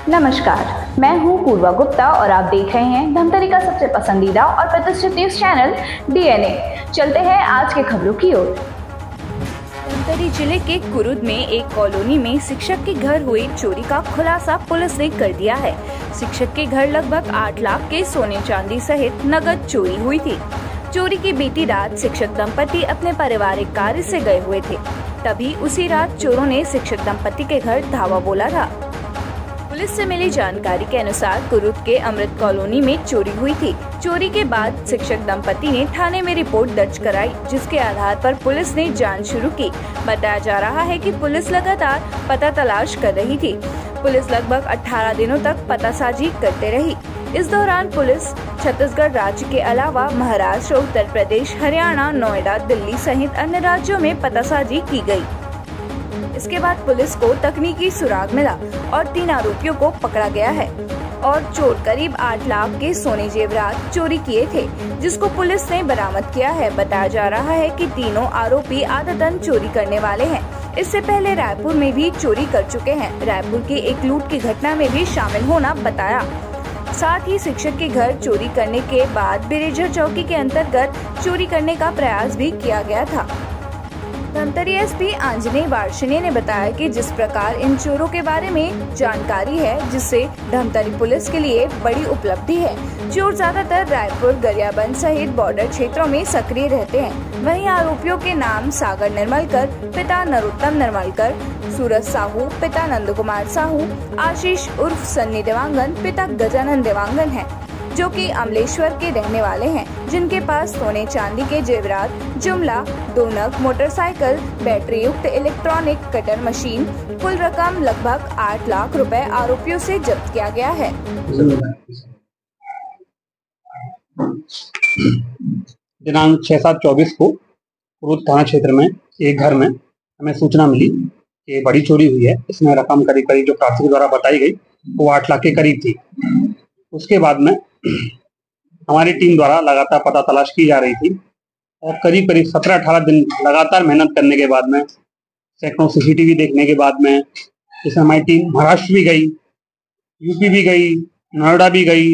नमस्कार, मैं हूं पूर्वा गुप्ता और आप देख रहे हैं धमतरी का सबसे पसंदीदा और प्रतिष्ठित न्यूज चैनल डीएनए। चलते हैं आज के खबरों की ओर। धमतरी जिले के कुरुद में एक कॉलोनी में शिक्षक के घर हुई चोरी का खुलासा पुलिस ने कर दिया है। शिक्षक के घर लगभग 8 लाख के सोने चांदी सहित नकद चोरी हुई थी। चोरी की बीती रात शिक्षक दंपति अपने पारिवारिक कार्य से गए हुए थे, तभी उसी रात चोरों ने शिक्षक दंपति के घर धावा बोला था। पुलिस से मिली जानकारी के अनुसार कुरुद के अमृत कॉलोनी में चोरी हुई थी। चोरी के बाद शिक्षक दंपति ने थाने में रिपोर्ट दर्ज कराई, जिसके आधार पर पुलिस ने जांच शुरू की। बताया जा रहा है कि पुलिस लगातार पता तलाश कर रही थी। पुलिस लगभग 18 दिनों तक पतासाजी करते रही। इस दौरान पुलिस छत्तीसगढ़ राज्य के अलावा महाराष्ट्र, उत्तर प्रदेश, हरियाणा, नोएडा, दिल्ली सहित अन्य राज्यों में पतासाजी की गई। इसके बाद पुलिस को तकनीकी सुराग मिला और 3 आरोपियों को पकड़ा गया है और चोर करीब 8 लाख के सोने जेवरात चोरी किए थे, जिसको पुलिस ने बरामद किया है। बताया जा रहा है कि तीनों आरोपी आदतन चोरी करने वाले हैं। इससे पहले रायपुर में भी चोरी कर चुके हैं। रायपुर की एक लूट की घटना में भी शामिल होना बताया। साथ ही शिक्षक के घर चोरी करने के बाद बिरेजर चौकी के अंतर्गत चोरी करने का प्रयास भी किया गया था। धमतरी एसपी आंजनेय वार्ष्णेय ने बताया कि जिस प्रकार इन चोरों के बारे में जानकारी है, जिससे धमतरी पुलिस के लिए बड़ी उपलब्धि है। चोर ज्यादातर रायपुर, गरियाबंद सहित बॉर्डर क्षेत्रों में सक्रिय रहते हैं। वहीं आरोपियों के नाम सागर निर्मलकर, पिता नरोत्तम निर्मलकर, सूरज साहू, पिता नंद कुमार साहू, आशीष उर्फ सन्नी देवांगन, पिता गजानन देवांगन है, जो कि अमलेश्वर के रहने वाले हैं, जिनके पास सोने चांदी के जेवरात, जुमला, 2 नग मोटरसाइकिल, बैटरी युक्त इलेक्ट्रॉनिक कटर मशीन, कुल रकम लगभग 8 लाख रुपए आरोपियों से जब्त किया गया है। दिनांक 6/7/24 को कुरुद थाना क्षेत्र में एक घर में हमें सूचना मिली कि बड़ी चोरी हुई है। इसमें रकम करीब करीब जो प्रार्थी द्वारा बताई गई वो 8 लाख के करीब थी। उसके बाद में हमारी टीम द्वारा लगातार पता तलाश की जा रही थी और करीब करीब 17-18 दिन लगातार मेहनत करने के बाद में, सैकड़ों सीसीटीवी देखने के बाद में, जिसमें हमारी टीम महाराष्ट्र भी गई, यूपी भी गई, नोएडा भी गई,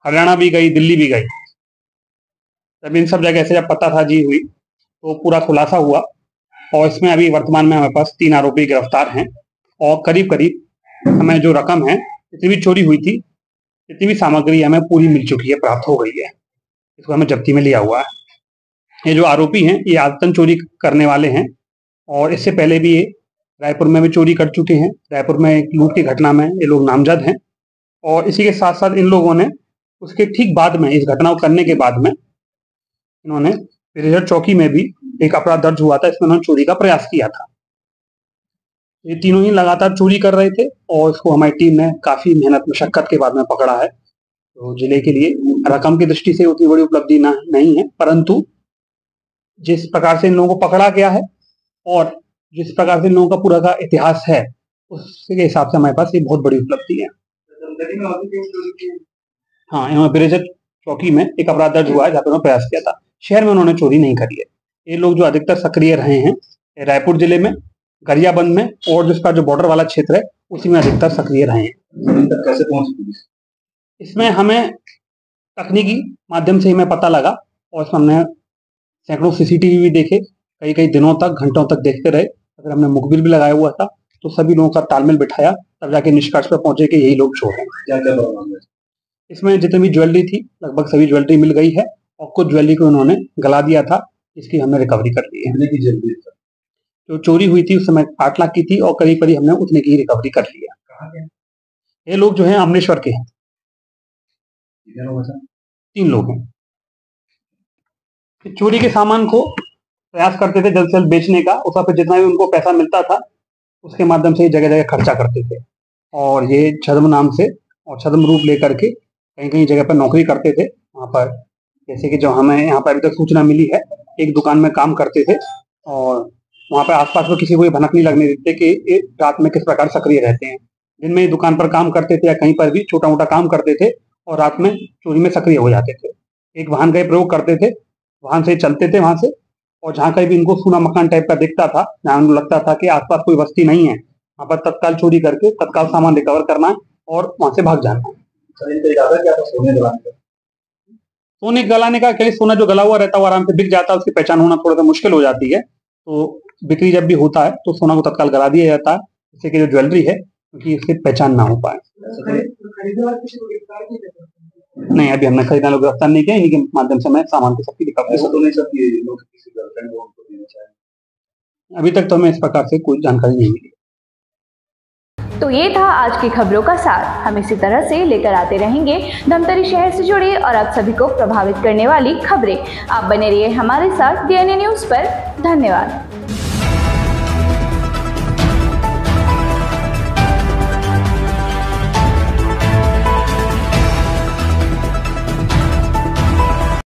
हरियाणा भी गई, दिल्ली भी गई। तब इन सब जगह से जब पतासाजी हुई तो पूरा खुलासा हुआ और इसमें अभी वर्तमान में हमारे पास 3 आरोपी गिरफ्तार हैं और करीब करीब हमें जो रकम है, जितनी भी चोरी हुई थी, जितनी भी सामग्री हमें पूरी मिल चुकी है, प्राप्त हो गई है। इसको हमें जब्ती में लिया हुआ है। ये जो आरोपी हैं ये आदतन चोरी करने वाले हैं और इससे पहले भी ये रायपुर में भी चोरी कर चुके हैं। रायपुर में एक लूट की घटना में ये लोग नामजद हैं और इसी के साथ साथ इन लोगों ने उसके ठीक बाद में, इस घटना को करने के बाद में, इन्होंने बिरेजर चौकी में भी एक अपराध दर्ज हुआ था, इसमें उन्होंने चोरी का प्रयास किया था। ये तीनों ही लगातार चोरी कर रहे थे और इसको हमारी टीम ने काफी मेहनत मशक्कत के बाद में पकड़ा है। तो जिले के लिए रकम की दृष्टि से उतनी बड़ी उपलब्धि नहीं है, परंतु जिस प्रकार से इन लोगों को पकड़ा गया है और जिस प्रकार से इन लोगों का पूरा का इतिहास है, उसके हिसाब से हमारे पास ये बहुत बड़ी उपलब्धि है। हाँ, इन्होंने बिरेजर चौकी में एक अपराध दर्ज हुआ है जहाँ पर उन्होंने प्रयास किया था। शहर में उन्होंने चोरी नहीं करी है। ये लोग जो अधिकतर सक्रिय रहे हैं रायपुर जिले में, गरियाबंद में और जिसका जो बॉर्डर वाला क्षेत्र है उसी में अधिकतर सक्रिय रहे हैं। कैसे पहुंची पुलिस? इसमें हमें तकनीकी माध्यम से हमें पता लगा और इसमें हमने सैकड़ों सीसीटीवी भी देखे, कई दिनों तक, घंटों तक देखते रहे। अगर हमने मुखबिर भी लगाया हुआ था तो सभी लोगों का तालमेल बिठाया, तब जाके निष्कर्ष पर पहुंचे कि यही लोग चोर हैं। क्या क्या बरामद है? इसमें जितनी भी ज्वेलरी थी लगभग सभी ज्वेलरी मिल गई है और कुछ ज्वेलरी को उन्होंने गला दिया था, इसकी हमने रिकवरी कर ली है। कितने की ज्वेलरी? जो चोरी हुई थी उस समय 8 लाख की थी और करीब करीब हमने उतने की रिकवरी कर ली है। कहाँ के? ये लोग जो हैं अमलेश्वर के हैं। कितने लोग हैं? 3 लोग हैं। चोरी के सामान को प्रयास करते थे जल्द से जल्द बेचने का, उसका फिर जितना भी उनको पैसा मिलता था उसके माध्यम से जगह जगह खर्चा करते थे और ये छद्म नाम से और छद्म रूप लेकर के कहीं कहीं जगह पर नौकरी करते थे। वहाँ पर जैसे कि जो हमें यहाँ पर अभी तक सूचना मिली है, एक दुकान में काम करते थे और वहाँ पर आसपास में किसी को ये भनक नहीं लगने देते कि ये रात में किस प्रकार सक्रिय रहते हैं। दिन में दुकान पर काम करते थे या कहीं पर भी छोटा मोटा काम करते थे और रात में चोरी में सक्रिय हो जाते थे। एक वाहन का प्रयोग करते थे, वाहन से चलते थे वहां से, और जहाँ कहीं भी इनको सूना मकान टाइप का दिखता था, जहाँ उनको लगता था कि आसपास कोई बस्ती नहीं है, वहाँ पर तत्काल चोरी करके तत्काल सामान रिकवर करना है और वहाँ से भाग जाना है। सर इनका इरादा क्या था सोने गलाने का? सोने गलाने का क्या, सोना जो गला हुआ रहता है वो आराम से बिक जाता है, उसकी पहचान होना थोड़ा सा मुश्किल हो जाती है। तो बिक्री जब भी होता है तो सोना को तत्काल गला दिया जाता है, जिससे कि जो ज्वेलरी है उनकी उसकी पहचान ना हो पाए। नहीं, अभी हमने खरीदने लोग गिरफ्तार नहीं किया, इन्हीं के माध्यम से मैं सामान को सबकी रिकवरी। ऐसा तो नहीं सर कि लोग किसी गर्लफ्रेंड को उनको देना चाहें? अभी तक तो हमें इस प्रकार से कोई जानकारी नहीं मिली। तो ये था आज की खबरों का सार। हम इसी तरह से लेकर आते रहेंगे धमतरी शहर से जुड़ी और आप सभी को प्रभावित करने वाली खबरें। आप बने रहिए हमारे साथ DNA न्यूज़ पर। धन्यवाद।